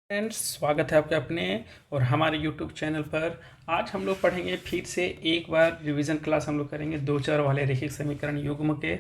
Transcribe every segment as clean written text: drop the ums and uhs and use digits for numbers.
Friends, स्वागत है आपके अपने और हमारे यूट्यूब चैनल पर। आज हम लोग पढ़ेंगे फिर से एक बार रिवीजन क्लास हम लोग करेंगे दो चर वाले रैखिक समीकरण युग्म के।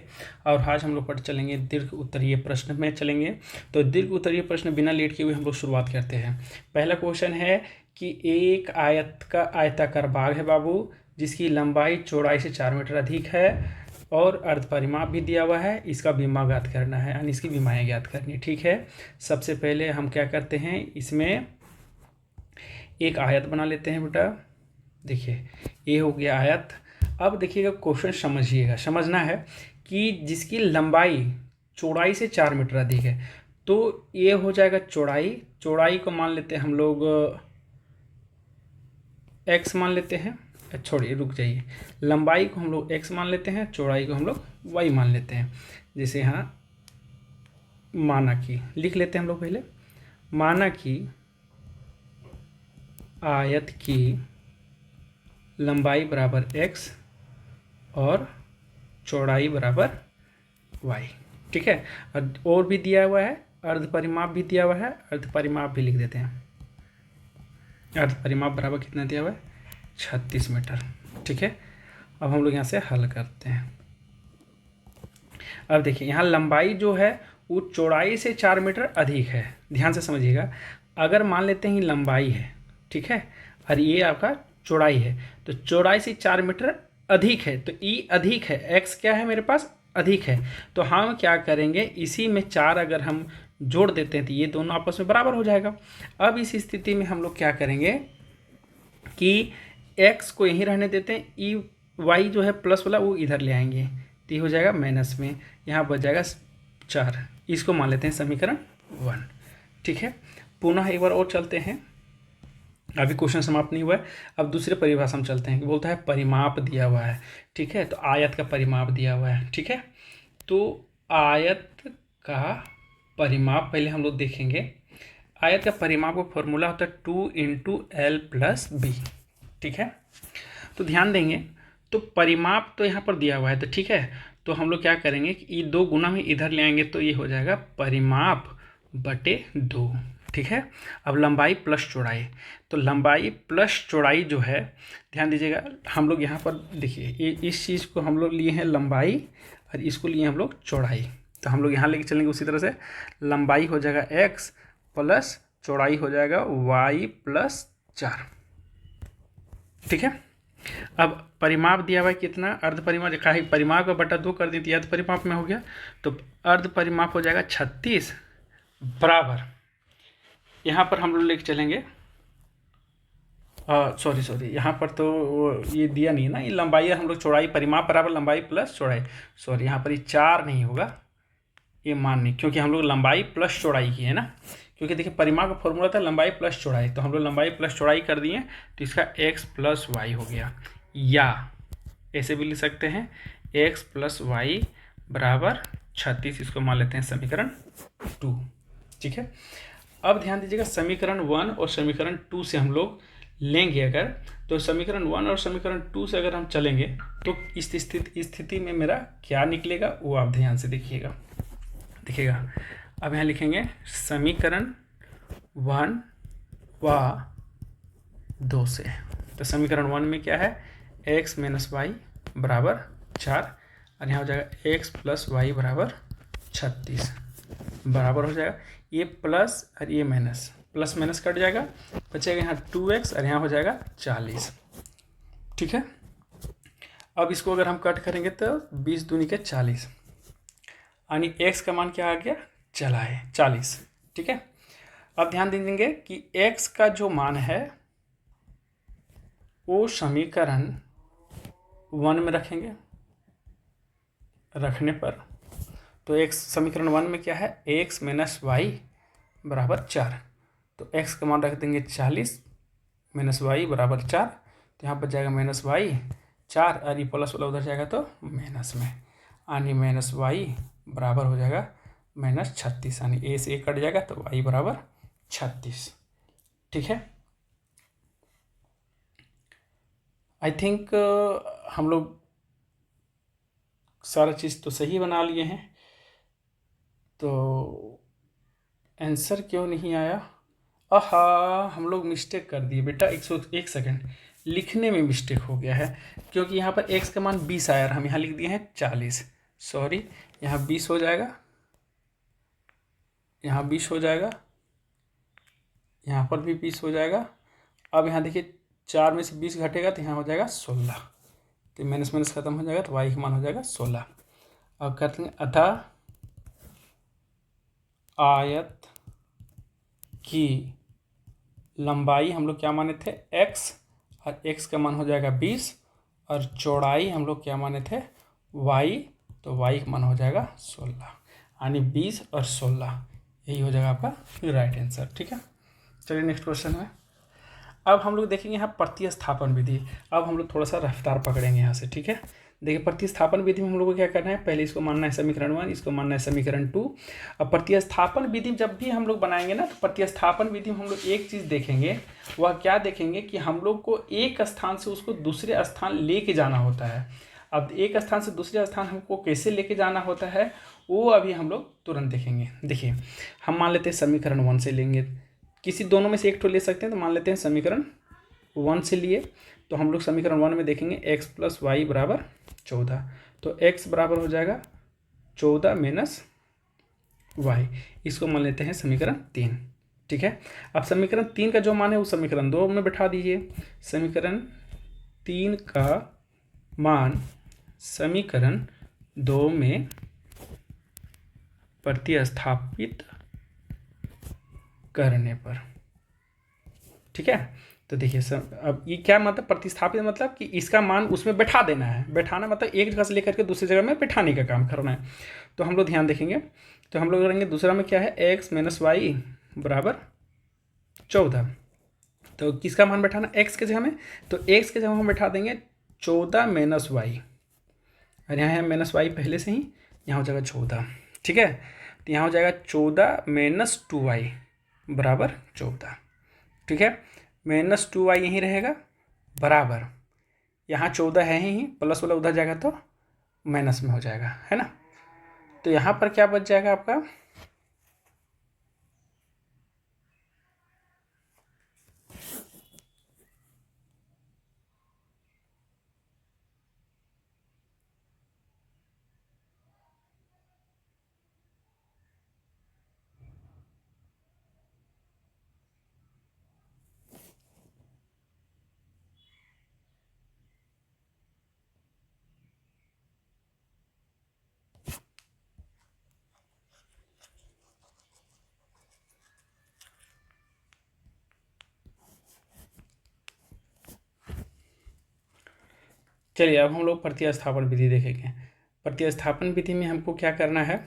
और आज हम लोग पढ़ चलेंगे दीर्घ उत्तरीय प्रश्न में चलेंगे। तो दीर्घ उत्तरीय प्रश्न बिना लेट किए हुए हम लोग शुरुआत करते हैं। पहला क्वेश्चन है कि एक आयताकार बाग है बाबू, जिसकी लंबाई चौड़ाई से 4 मीटर अधिक है और अर्ध परिमाप भी दिया हुआ है। इसका विमा ज्ञात करना है, यानी इसकी विमाएँ ज्ञात करनी है। ठीक है, सबसे पहले हम क्या करते हैं, इसमें एक आयत बना लेते हैं बेटा। देखिए ये हो गया आयत। अब देखिएगा क्वेश्चन समझिएगा, समझना है कि जिसकी लंबाई चौड़ाई से 4 मीटर अधिक है, तो ये हो जाएगा चौड़ाई को मान लेते हैं हम लोग x मान लेते हैं। छोड़िए, रुक जाइए, लंबाई को हम लोग x मान लेते हैं, चौड़ाई को हम लोग y मान लेते हैं। जैसे यहाँ माना कि लिख लेते हैं हम लोग पहले, माना कि आयत की लंबाई बराबर x और चौड़ाई बराबर y। ठीक है, और भी दिया हुआ है, अर्ध परिमाप भी दिया हुआ है, अर्ध परिमाप भी लिख देते हैं। अर्ध परिमाप बराबर कितना दिया हुआ है, 36 मीटर। ठीक है, अब हम लोग यहाँ से हल करते हैं। अब देखिए यहाँ लंबाई जो है वो चौड़ाई से 4 मीटर अधिक है। ध्यान से समझिएगा, अगर मान लेते हैं लंबाई है, ठीक है, और ये आपका चौड़ाई है, तो चौड़ाई से 4 मीटर अधिक है, तो ई अधिक है, एक्स क्या है मेरे पास, अधिक है। तो हम क्या करेंगे, इसी में 4 अगर हम जोड़ देते हैं तो ये दोनों आपस में बराबर हो जाएगा। अब इस स्थिति में हम लोग क्या करेंगे कि x को यहीं रहने देते हैं, ई वाई जो है प्लस वाला वो इधर ले आएंगे, तो ये हो जाएगा माइनस में, यहाँ बच जाएगा 4। इसको मान लेते हैं समीकरण 1। ठीक है, पुनः एक बार और चलते हैं, अभी क्वेश्चन समाप्त नहीं हुआ है। अब दूसरे परिभाषा में चलते हैं कि बोलता है परिमाप दिया हुआ है। ठीक है, तो आयत का परिमाप दिया हुआ है। ठीक है, तो आयत का परिमाप पहले हम लोग देखेंगे। आयत का परिमाप का फॉर्मूला होता है 2 × L+B। ठीक है, तो ध्यान देंगे, तो परिमाप तो यहाँ पर दिया हुआ है, तो ठीक है, तो हम लोग क्या करेंगे कि ये 2 गुना में इधर ले आएंगे, तो ये हो जाएगा परिमाप बटे 2। ठीक है, अब लंबाई प्लस चौड़ाई, तो लंबाई प्लस चौड़ाई जो है, ध्यान दीजिएगा, हम लोग यहाँ पर देखिए इस चीज़ को हम लोग लिए हैं लंबाई और इसको लिए हम लोग चौड़ाई, तो हम लोग यहाँ लेके चलेंगे उसी तरह से। लंबाई हो जाएगा x प्लस चौड़ाई हो जाएगा y+4। ठीक है, अब परिमाप दिया हुआ है कितना, अर्ध परिमाप लिखा है, परिमाप का बटा 2 कर दी तो अर्ध परिमाप में हो गया, तो अर्ध परिमाप हो जाएगा 36 बराबर, यहाँ पर हम लोग लेके चलेंगे, सॉरी यहाँ पर तो ये दिया नहीं है ना, ये लंबाई हम लोग चौड़ाई, परिमाप बराबर लंबाई प्लस चौड़ाई, सॉरी यहाँ पर ये 4 नहीं होगा, ये मान नहीं, क्योंकि हम लोग लंबाई प्लस चौड़ाई की है ना, क्योंकि देखिए परिमाप का फॉर्मूला था लंबाई प्लस चौड़ाई, तो हम लोग लंबाई प्लस चौड़ाई कर दिए, तो इसका x+y हो गया, या ऐसे भी लिख सकते हैं x+y बराबर 36। इसको मान लेते हैं समीकरण 2। ठीक है, अब ध्यान दीजिएगा, समीकरण 1 और समीकरण 2 से हम लोग लेंगे अगर, तो समीकरण 1 और समीकरण 2 से अगर हम चलेंगे तो इस स्थिति में मेरा क्या निकलेगा वो आप ध्यान से देखिएगा। अब यहाँ लिखेंगे समीकरण 1 व 2 से, तो समीकरण 1 में क्या है, x - y बराबर 4, और यहाँ हो जाएगा x+y बराबर 36 बराबर हो जाएगा, ये प्लस और ये माइनस, प्लस माइनस कट जाएगा, बचेगा यहाँ 2x और यहाँ हो जाएगा 40। ठीक है, अब इसको अगर हम कट करेंगे तो 20 दूनी के 40, यानी x का मान क्या आ गया, चला है 40। ठीक है, अब ध्यान देंगे कि x का जो मान है वो समीकरण 1 में रखेंगे, रखने पर तो x समीकरण 1 में क्या है, x - y बराबर 4, तो x का मान रख देंगे 40 - y बराबर 4, तो यहाँ पर जाएगा -y 4 और ये प्लस वाला उधर जाएगा तो माइनस में, यानी -y बराबर हो जाएगा -36, यानी a से a कट जाएगा तो y बराबर 36। ठीक है, आई थिंक हम लोग सारा चीज़ तो सही बना लिए हैं, तो आंसर क्यों नहीं आया, आहा, हम लोग मिस्टेक कर दिए बेटा। 101 सेकेंड लिखने में मिस्टेक हो गया है, क्योंकि यहाँ पर x का मान 20 आया और हम यहाँ लिख दिए हैं 40। सॉरी, यहाँ 20 हो जाएगा, यहाँ 20 हो जाएगा, यहाँ पर भी 20 हो जाएगा। अब यहाँ देखिए 4 में से 20 घटेगा तो यहाँ हो जाएगा 16, तो माइनस माइनस खत्म हो जाएगा, तो y का मान हो जाएगा 16। अब कहते हैं अतः आयत की लंबाई हम लोग क्या माने थे x, और x का मान हो जाएगा 20, और चौड़ाई हम लोग क्या माने थे y, तो y का मान हो जाएगा 16, यानी 20 और 16 यही हो जाएगा आपका राइट आंसर। ठीक है, चलिए नेक्स्ट क्वेश्चन है। अब हम लोग देखेंगे यहाँ प्रतिस्थापन विधि। अब हम लोग थोड़ा सा रफ्तार पकड़ेंगे यहाँ से। ठीक है, देखिए प्रतिस्थापन विधि में हम लोग को क्या करना है, पहले इसको मानना है समीकरण 1, इसको मानना है समीकरण 2। अब प्रतिस्थापन विधि जब भी हम लोग बनाएंगे ना, तो प्रतिस्थापन विधि में हम लोग एक चीज़ देखेंगे, वह क्या देखेंगे कि हम लोग को एक स्थान से उसको दूसरे स्थान लेके जाना होता है। अब एक स्थान से दूसरे स्थान हमको कैसे लेके जाना होता है, वो अभी हम लोग तुरंत देखेंगे। देखिए, हम मान लेते हैं समीकरण 1 से लेंगे, किसी दोनों में से एक ठो ले सकते हैं, तो मान लेते हैं समीकरण 1 से लिए, तो हम लोग समीकरण 1 में देखेंगे x + y बराबर 14, तो x बराबर हो जाएगा 14 माइनस y, इसको मान लेते हैं समीकरण 3। ठीक है, अब समीकरण 3 का जो मान है वो समीकरण 2 में बैठा दीजिए। समीकरण 3 का मान समीकरण 2 में प्रतिस्थापित करने पर। ठीक है, तो देखिए सर, अब ये क्या मतलब प्रतिस्थापित, मतलब कि इसका मान उसमें बैठा देना है। बैठाना मतलब एक जगह से लेकर के दूसरी जगह में बैठाने का काम करना है। तो हम लोग ध्यान देखेंगे, तो हम लोग करेंगे दूसरा में क्या है, x - y बराबर 14। तो किसका मान बैठाना, x के जगह में, तो x के जगह हम बैठा देंगे 14 - y, और यहाँ है -y पहले से ही, यहाँ हो जाएगा 14। ठीक है, तो यहाँ हो जाएगा 14 - 2y बराबर 14। ठीक है, -2y यहीं रहेगा, बराबर यहाँ 14 है ही, प्लस वाला उधर जाएगा तो माइनस में हो जाएगा, है ना। तो यहाँ पर क्या बच जाएगा आपका, चलिए अब हम लोग प्रतिस्थापन विधि देखेंगे। प्रतिस्थापन विधि में हमको क्या करना है,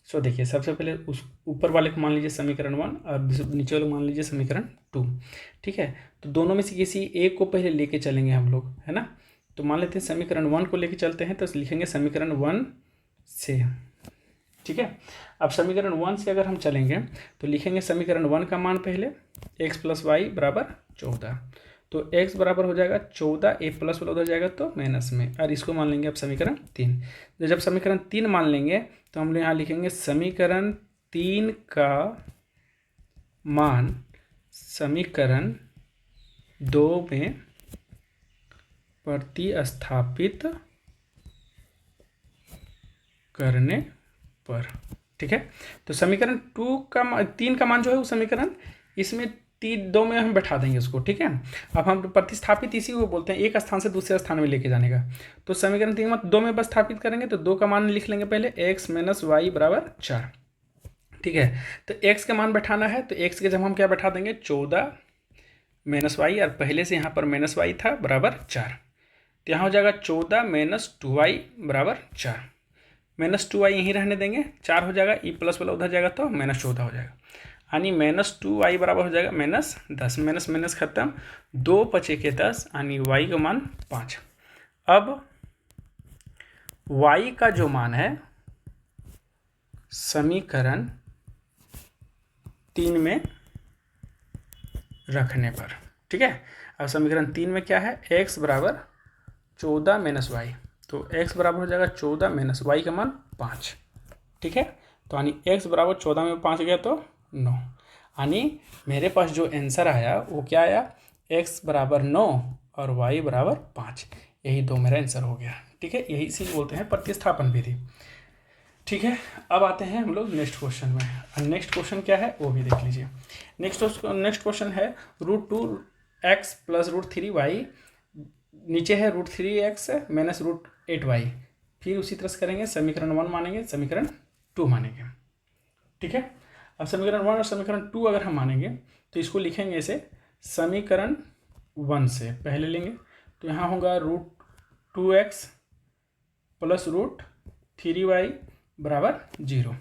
सो देखिए सबसे पहले उस ऊपर वाले को मान लीजिए समीकरण 1, और नीचे वाले को मान लीजिए समीकरण 2। ठीक है, तो दोनों में से किसी एक को पहले लेके चलेंगे हम लोग, है ना। तो मान लेते हैं समीकरण 1 को लेके चलते हैं, तो लिखेंगे समीकरण 1 से। ठीक है, अब समीकरण 1 से अगर हम चलेंगे तो लिखेंगे समीकरण 1 का मान पहले x + y बराबर 14, तो x बराबर हो जाएगा 14, a प्लस वाला उधर जाएगा तो माइनस में, और इसको मान लेंगे अब समीकरण 3। तो जब समीकरण 3 मान लेंगे तो हम लोग यहाँ लिखेंगे समीकरण 3 का मान समीकरण 2 में प्रतिस्थापित करने पर। ठीक है, तो समीकरण 3 का मान जो है वो समीकरण इसमें 2 में हम बैठा देंगे उसको। ठीक है, अब हम प्रतिस्थापित इसी को बोलते हैं, एक स्थान से दूसरे स्थान में लेके जाने का। तो समीकरण 3 में 2 में प्रतिस्थापित करेंगे, तो 2 का मान लिख लेंगे पहले, x - y बराबर 4। ठीक है, तो x का मान बैठाना है, तो x के जब हम क्या बैठा देंगे 14 - y, और पहले से यहाँ पर -y था बराबर 4, तो यहाँ हो जाएगा 14 - 2y बराबर 4। -2y यहीं रहने देंगे, 4 हो जाएगा, ई प्लस वाला उधर जाएगा तो -14 हो जाएगा, यानी -2y बराबर हो जाएगा -10, माइनस माइनस खत्म, 2 × 5 = 10, यानी y का मान 5। अब y का जो मान है समीकरण 3 में रखने पर। ठीक है, अब समीकरण 3 में क्या है, x बराबर 14 - y, तो x बराबर हो जाएगा 14 - y का मान 5। ठीक है, तो यानी x बराबर 14 में 5 गया तो 9, यानी मेरे पास जो आंसर आया वो क्या आया, x बराबर 9 और y बराबर 5। यही दो मेरा आंसर हो गया। ठीक है, यही इसी बोलते हैं प्रतिस्थापन विधि। ठीक है, अब आते हैं हम लोग नेक्स्ट क्वेश्चन में। और नेक्स्ट क्वेश्चन क्या है वो भी देख लीजिए। नेक्स्ट क्वेश्चन है √2x प्लस √3y, नीचे है √3x माइनस √8y। फिर उसी तरह से करेंगे, समीकरण 1 मानेंगे, समीकरण 2 मानेंगे। ठीक है, अब समीकरण 1 और समीकरण 2 अगर हम मानेंगे तो इसको लिखेंगे ऐसे, समीकरण 1 से पहले लेंगे तो यहाँ होगा √2x प्लस √3y बराबर 0।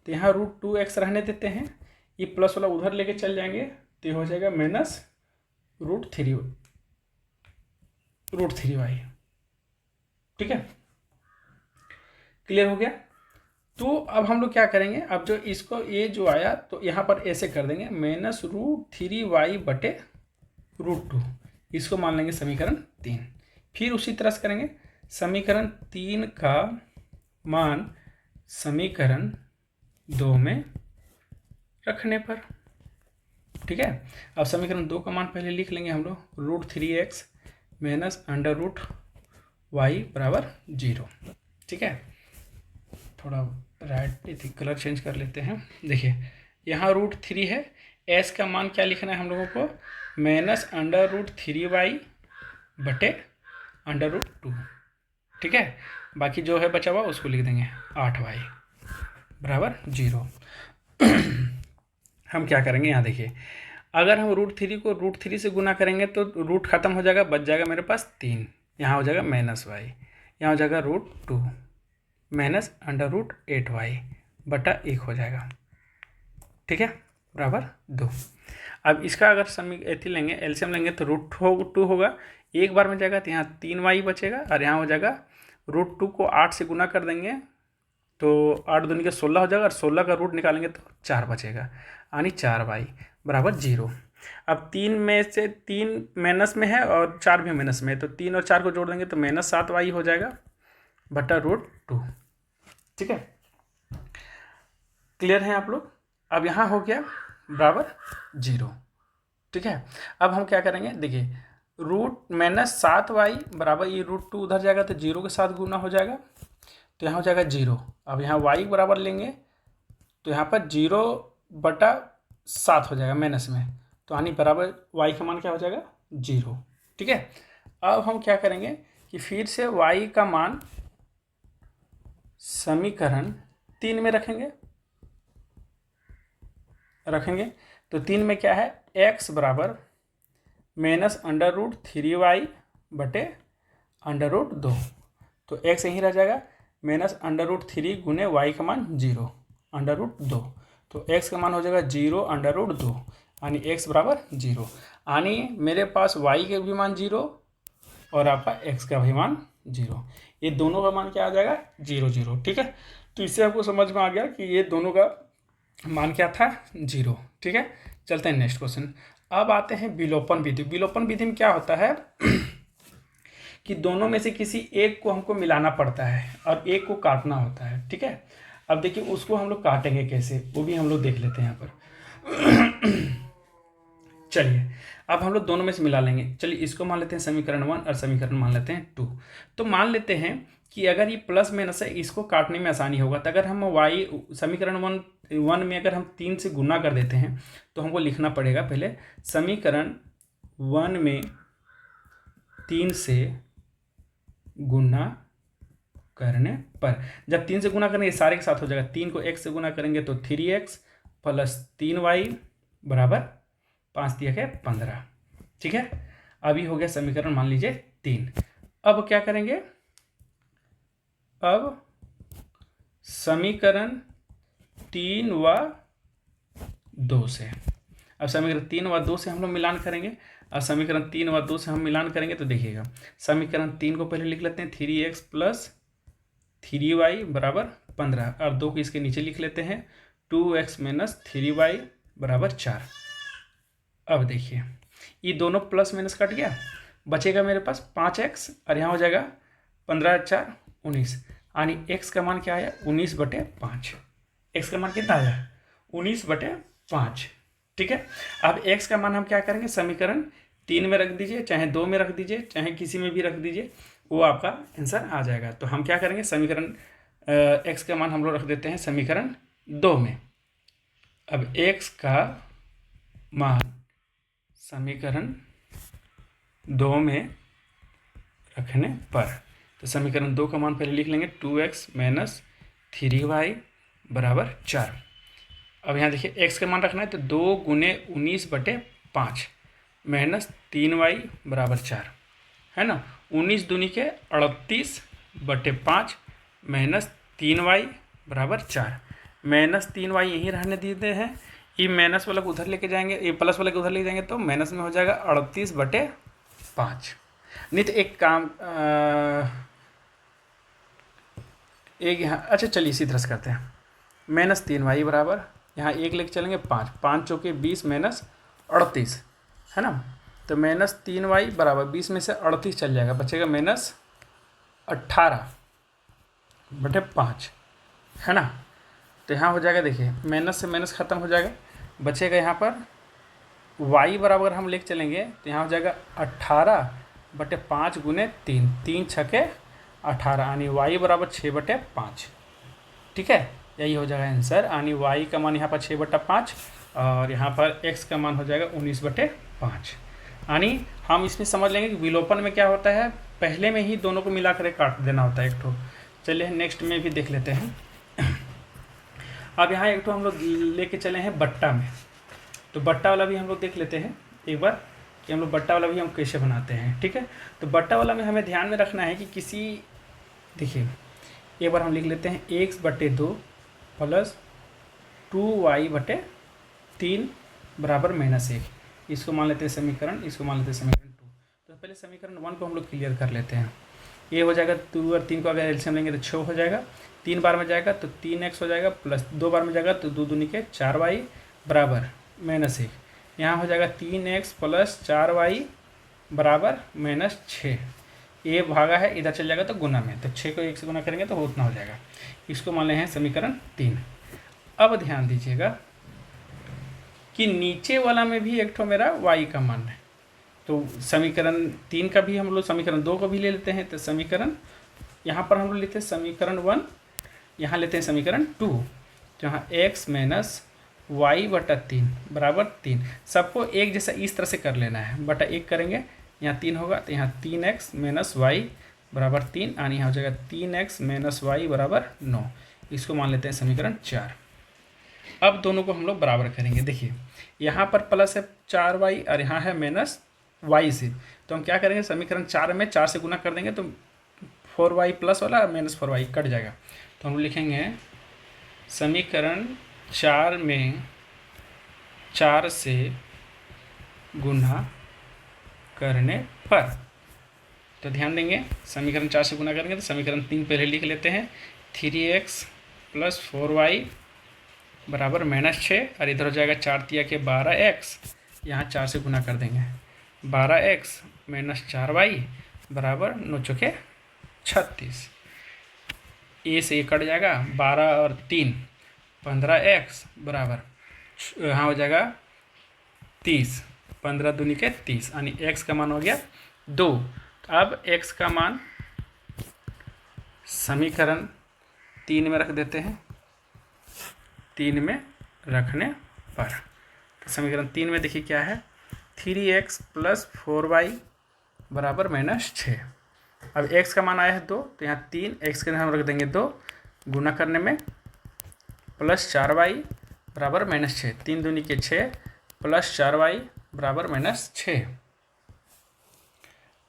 तो यहाँ √2x रहने देते हैं, ये प्लस वाला उधर लेके चल जाएंगे तो ये हो जाएगा माइनस √3y। ठीक है, क्लियर हो गया। तो अब हम लोग क्या करेंगे, अब जो इसको ये जो आया तो यहाँ पर ऐसे कर देंगे, माइनस √3y बटे √2, इसको मान लेंगे समीकरण 3। फिर उसी तरह से करेंगे, समीकरण 3 का मान समीकरण 2 में रखने पर। ठीक है, अब समीकरण 2 का मान पहले लिख लेंगे हम लोग, √3x माइनस √y बराबर 0। ठीक है, थोड़ा राइट कलर चेंज कर लेते हैं। देखिए यहाँ √3 है, s का मान क्या लिखना है हम लोगों को, माइनस √3y बटे √2। ठीक है, बाकी जो है बचा हुआ उसको लिख देंगे 8y बराबर 0। हम क्या करेंगे, यहाँ देखिए, अगर हम √3 को √3 से गुना करेंगे तो रूट खत्म हो जाएगा, बच जाएगा मेरे पास 3, यहाँ हो जाएगा माइनस y, यहाँ हो जाएगा √2 माइनस √8y बटा 1 हो जाएगा। ठीक है, बराबर 2। अब इसका अगर एथी लेंगे, एलसीएम लेंगे तो √2 होगा, एक बार में जाएगा तो यहाँ 3y बचेगा, और यहाँ हो जाएगा √2 को 8 से गुना कर देंगे तो 8 दूनी के 16 हो जाएगा, और 16 का रूट निकालेंगे तो 4 बचेगा, यानी 4y बराबर 0। अब 3 में से 3 माइनस में है और 4 भी माइनस में है, तो 3 और 4 को जोड़ देंगे तो माइनस 7y हो जाएगा बटा √2। ठीक है, क्लियर है आप लोग। अब यहाँ हो गया बराबर 0। ठीक है, अब हम क्या करेंगे, देखिए -7y बराबर, ये √2 उधर जाएगा तो 0 के साथ गुना हो जाएगा, तो यहाँ हो जाएगा 0। अब यहाँ y बराबर लेंगे तो यहाँ पर 0/7 हो जाएगा माइनस में, तो यानी बराबर y का मान क्या हो जाएगा 0। ठीक है, अब हम क्या करेंगे कि फिर से y का मान समीकरण 3 में रखेंगे तो 3 में क्या है, x बराबर -√3y बटे √2, तो x यहीं रह जाएगा, -√3 गुने y का मान 0 √2, तो x का मान हो जाएगा 0 √2, यानी x बराबर 0, यानी मेरे पास y के भी मान 0 और आपका x का भी मान 0, ये दोनों का मान क्या आ जाएगा 0 0। ठीक है, तो इससे आपको समझ में आ गया कि ये दोनों का मान क्या था 0। ठीक है, चलते हैं नेक्स्ट क्वेश्चन। अब आते हैं विलोपन विधि। विलोपन विधि में क्या होता है कि दोनों में से किसी एक को हमको मिलाना पड़ता है और एक को काटना होता है। ठीक है, अब देखिए उसको हम लोग काटेंगे कैसे, वो भी हम लोग देख लेते हैं यहाँ पर। चलिए, अब हम लोग दोनों में से मिला लेंगे। चलिए इसको मान लेते हैं समीकरण 1 और समीकरण मान लेते हैं 2। तो मान लेते हैं कि अगर ये प्लस माइनस है, इसको काटने में आसानी होगा, तो अगर हम समीकरण 1 में अगर हम 3 से गुना कर देते हैं तो हमको लिखना पड़ेगा पहले, समीकरण 1 में 3 से गुना करने पर, जब 3 से गुना करेंगे सारे के साथ हो जाएगा, 3 को x से गुना करेंगे तो 3x प्लस 3y बराबर 5 दिया है 15। ठीक है, अभी हो गया समीकरण मान लीजिए 3। अब क्या करेंगे, अब समीकरण 3 व 2 से, अब समीकरण 3 व 2 से हम लोग मिलान करेंगे। अब समीकरण 3 व 2 से हम मिलान करेंगे तो देखिएगा, समीकरण 3 को पहले लिख लेते हैं, 3x प्लस 3y बराबर 15, और 2 को इसके नीचे लिख लेते हैं, 2x माइनस 3y बराबर 4। अब देखिए ये दोनों प्लस माइनस कट गया, बचेगा मेरे पास 5x, और यहाँ हो जाएगा 15 4 19, यानी x का मान क्या आया 19/5। x का मान कितना आया 19/5। ठीक है। अब x का मान हम क्या करेंगे, समीकरण 3 में रख दीजिए, चाहे 2 में रख दीजिए, चाहे किसी में भी रख दीजिए, वो आपका आंसर आ जाएगा। तो हम क्या करेंगे, समीकरण x का मान हम लोग रख देते हैं समीकरण 2 में। अब x का मान समीकरण 2 में रखने पर, तो समीकरण 2 का मान पहले लिख लेंगे 2x माइनस 3y बराबर 4। अब यहाँ देखिए x का मान रखना है, तो 2 गुने 19/5 माइनस 3y बराबर 4 है ना। 19 दूनी के 38/5 माइनस 3y बराबर 4। माइनस 3y यहीं रहने देते हैं, ये माइनस वाला को उधर लेके जाएंगे, ये प्लस वाला को उधर लेके जाएंगे, तो माइनस में हो जाएगा 38/5। नहीं तो एक काम एक यहाँ, अच्छा चलिए इसी तरह से करते हैं। माइनस 3y बराबर, यहाँ एक लेके चलेंगे 5, 5 चौके 20 माइनस 38 है ना। तो माइनस 3y बराबर 20 में से 38 चल जाएगा, बचेगा माइनस 18/5 है ना। तो यहाँ हो जाएगा, देखिए माइनस से माइनस ख़त्म हो जाएगा, बचेगा यहाँ पर y बराबर हम लेके चलेंगे, तो यहाँ हो जाएगा 18/5 गुने 3, 3 छके 18 यानी y बराबर 6/5। ठीक है, यही हो जाएगा आंसर। यानी y का मान यहाँ पर 6/5 और यहाँ पर x का मान हो जाएगा 19/5। यानी हम इसमें समझ लेंगे कि विलोपन में क्या होता है, पहले में ही दोनों को मिला कर काट देना होता है एक ठो। चलिए नेक्स्ट में भी देख लेते हैं। अब यहाँ एक ठो हम लोग लेके चले हैं बट्टा में, तो बट्टा वाला भी हम लोग देख लेते हैं एक बार कि हम लोग बट्टा वाला भी हम कैसे बनाते हैं। ठीक है, तो बट्टा वाला में हमें ध्यान में रखना है कि किसी, देखिए एक बार हम लिख लेते हैं x/2 प्लस 2y/3 बराबर -1। इसको मान लेते हैं समीकरण, इसको मान लेते हैं समीकरण 2। तो पहले समीकरण 1 को हम लोग क्लियर कर लेते हैं। ये हो जाएगा 2 और 3 को अगर एलसीएम लेंगे तो 6 हो जाएगा, 3 बार में जाएगा तो 3x हो जाएगा, प्लस 2 बार में जाएगा तो 2 दूनी के 4y बराबर -1। यहाँ हो जाएगा 3x प्लस 4y बराबर -6। ये भागा है, इधर चल जाएगा तो गुना में, तो 6 को 1 से गुना करेंगे तो उतना हो जाएगा। इसको मान ले हैं समीकरण 3। अब ध्यान दीजिएगा कि नीचे वाला में भी एक ठो मेरा y का मान है, तो समीकरण 3 का भी हम लोग समीकरण 2 को भी ले लेते हैं। तो समीकरण यहाँ पर हम लोग लेते हैं समीकरण 1, यहाँ लेते हैं समीकरण 2, जहाँ x माइनस y/3 बराबर 3। सबको एक जैसा इस तरह से कर लेना है, बटा 1 करेंगे, यहाँ 3 होगा तो यहाँ 3x माइनस वाई बराबर 3, यानी यहाँ हो जाएगा 3x माइनस वाई बराबर 9। इसको मान लेते हैं समीकरण 4। अब दोनों को हम लोग बराबर करेंगे। देखिए यहाँ पर प्लस है 4y और यहाँ है माइनस y से, तो हम क्या करेंगे, समीकरण 4 में 4 से गुना कर देंगे तो 4y प्लस वाला माइनस 4y कट जाएगा। तो हम लिखेंगे समीकरण 4 में 4 से गुना करने पर, तो ध्यान देंगे समीकरण 4 से गुना करेंगे तो समीकरण 3 पहले लिख लेते हैं, 3x प्लस 4y बराबर -6 और इधर हो जाएगा 4 तिया के 12x, यहाँ 4 से गुना कर देंगे, 12x माइनस 4y बराबर 9 चौके 36। ए से ये कट जाएगा, 12 और 3 15x बराबर यहाँ हो जाएगा 30, 15 दूनी के 30, यानी x का मान हो गया 2। अब x का मान समीकरण 3 में रख देते हैं, 3 में रखने पर, तो समीकरण 3 में देखिए क्या है, 3x प्लस 4y बराबर -6। अब x का मान आया है 2, तो यहाँ 3 x के हम रख देंगे 2, गुना करने में प्लस 4y बराबर -6, 3 दूनी के 6 प्लस 4y बराबर -6।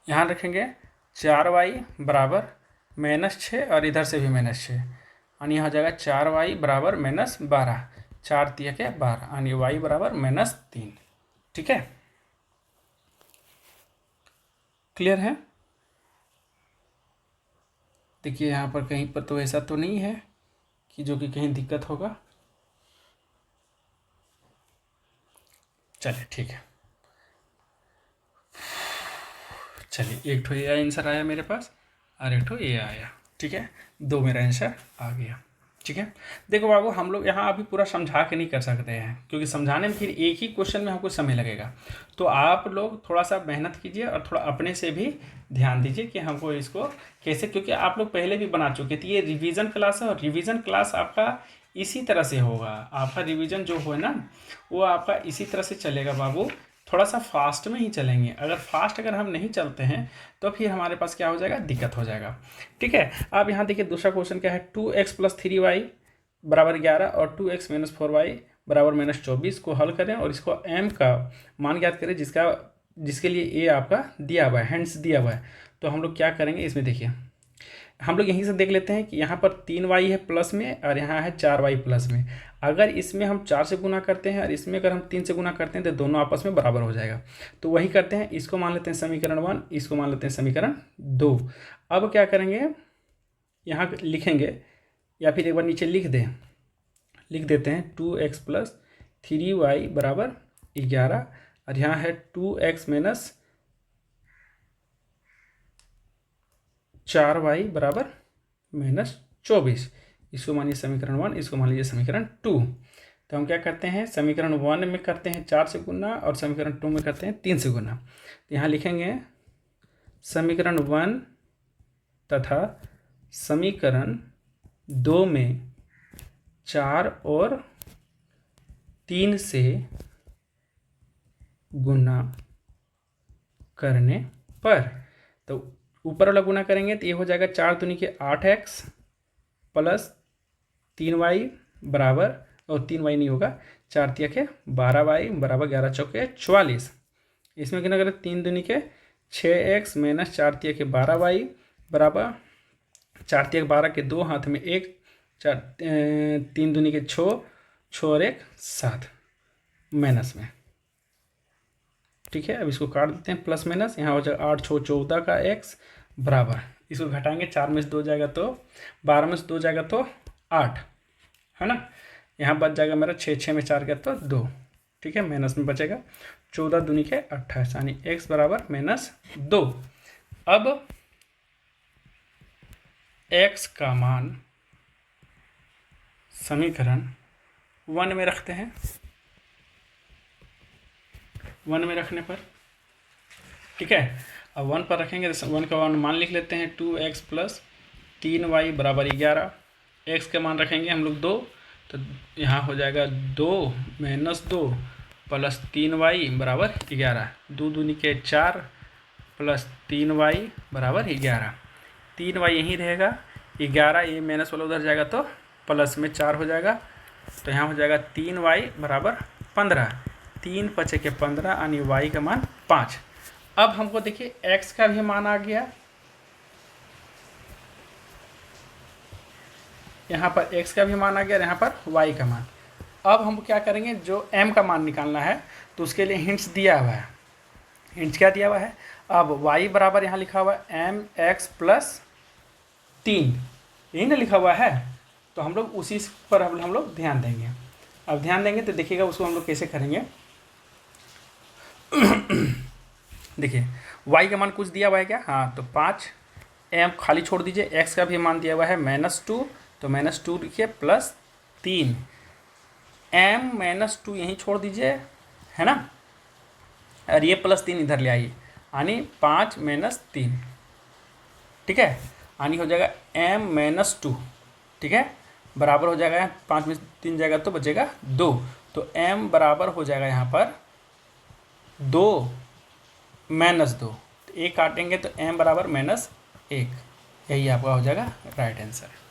यहाँ रखेंगे 4y बराबर -6 और इधर से भी -6, यानी यहाँ हो जाएगा 4y बराबर -12, 4 तिया के 12, यानी y बराबर -3। ठीक है, क्लियर है। देखिए यहाँ पर कहीं पर तो ऐसा तो नहीं है कि जो कि कहीं दिक्कत होगा। चलिए ठीक है, चलिए एक ठो ये आंसर आया मेरे पास और एक ठो ये आया। ठीक है, 2 मेरा आंसर आ गया। ठीक है। देखो बाबू, हम लोग यहाँ अभी पूरा समझा के नहीं कर सकते हैं, क्योंकि समझाने में फिर एक ही क्वेश्चन में हमको समय लगेगा। तो आप लोग थोड़ा सा मेहनत कीजिए और थोड़ा अपने से भी ध्यान दीजिए कि हमको इसको कैसे, क्योंकि आप लोग पहले भी बना चुके थे। ये रिवीजन क्लास है और रिवीजन क्लास आपका इसी तरह से होगा। आपका रिवीजन जो हो ना, वो आपका इसी तरह से चलेगा बाबू। थोड़ा सा फास्ट में ही चलेंगे। अगर हम नहीं चलते हैं तो फिर हमारे पास क्या हो जाएगा, दिक्कत हो जाएगा। ठीक है। अब यहाँ देखिए दूसरा क्वेश्चन क्या है, 2x + 3y बराबर 11 और 2x - 4y बराबर -24 को हल करें और इसको m का मान ज्ञात करें जिसके लिए a आपका दिया हुआ है, हैंड्स दिया हुआ है। तो हम लोग क्या करेंगे, इसमें देखिए हम लोग यहीं से देख लेते हैं कि यहाँ पर 3y है प्लस में और यहाँ है 4y प्लस में। अगर इसमें हम 4 से गुना करते हैं और इसमें अगर हम 3 से गुना करते हैं तो दोनों आपस में बराबर हो जाएगा। तो वही करते हैं, इसको मान लेते हैं समीकरण 1, इसको मान लेते हैं समीकरण 2। अब क्या करेंगे, यहाँ लिखेंगे या फिर एक बार नीचे लिख देते हैं 2x + 3y बराबर 11 और यहाँ है 2x - 4y बराबर -24। इसको मानिए समीकरण 1, इसको मान लीजिए समीकरण 2। तो हम क्या करते हैं, समीकरण 1 में करते हैं 4 से गुना और समीकरण 2 में करते हैं 3 से गुना। तो यहाँ लिखेंगे समीकरण 1 तथा समीकरण 2 में 4 और 3 से गुना करने पर, तो ऊपर वाला गुना करेंगे तो ये हो जाएगा 4 दूनी के 8x प्लस 3y बराबर, और 3y नहीं होगा, 4 तिया के 12y बराबर 11 चौके 44। इसमें कितना करें, 3 दूनी के 6x - 4 तिया के 12y बराबर 4 तिया के 12 के 2 हाथ में 1, 3 दूनी के 6 और 1 7 माइनस में। ठीक है। अब इसको काट देते हैं प्लस माइनस, यहाँ हो जाएगा 8 6 14 का x बराबर, इसको घटाएंगे 4 में से 2 जाएगा तो 12 में से 2 जाएगा तो 8, है ना। यहाँ बच जाएगा मेरा 6 6 में 4 गया तो 2। ठीक है, माइनस में बचेगा 14 दूनी के 28 यानी x बराबर -2। अब x का मान समीकरण 1 में रखते हैं। 1 में रखने पर, ठीक है, अब 1 पर रखेंगे तो 1 का मान लिख लेते हैं 2x + 3y बराबर 11। x का मान रखेंगे हम लोग 2, तो यहाँ हो जाएगा 2 - 2 प्लस 3y बराबर 11। 2 दूनी के 4 प्लस 3y बराबर 11। 3y यहीं रहेगा, 11 ये माइनस वाला उधर जाएगा तो प्लस में 4 हो जाएगा। तो यहाँ हो जाएगा 3y बराबर 15। 3 × 5 = 15 यानी y का मान 5। अब हमको देखिए x का भी मान आ गया, यहाँ पर x का भी मान आ गया और यहाँ पर y का मान। अब हम क्या करेंगे, जो m का मान निकालना है तो उसके लिए हिंट्स दिया हुआ है। हिंट्स क्या दिया हुआ है, अब y बराबर यहाँ लिखा हुआ है mx + 3, यही ना लिखा हुआ है। तो हम लोग उसी पर हम लोग ध्यान देंगे। अब ध्यान देंगे तो देखिएगा उसको हम लोग कैसे करेंगे। देखिए y का मान कुछ दिया हुआ है क्या, हाँ, तो 5। m खाली छोड़ दीजिए, x का भी मान दिया हुआ है -2, तो -2 लिखिए प्लस 3। m -2 यहीं छोड़ दीजिए, है ना, और ये +3 इधर ले आइए यानी 5 - 3। ठीक है, यानी हो जाएगा m - 2। ठीक है, बराबर हो जाएगा 5 में 3 जाएगा तो बचेगा 2। तो m बराबर हो जाएगा यहाँ पर 2 - 2, तो 1 काटेंगे तो m बराबर -1। यही आपका हो जाएगा राइट आंसर।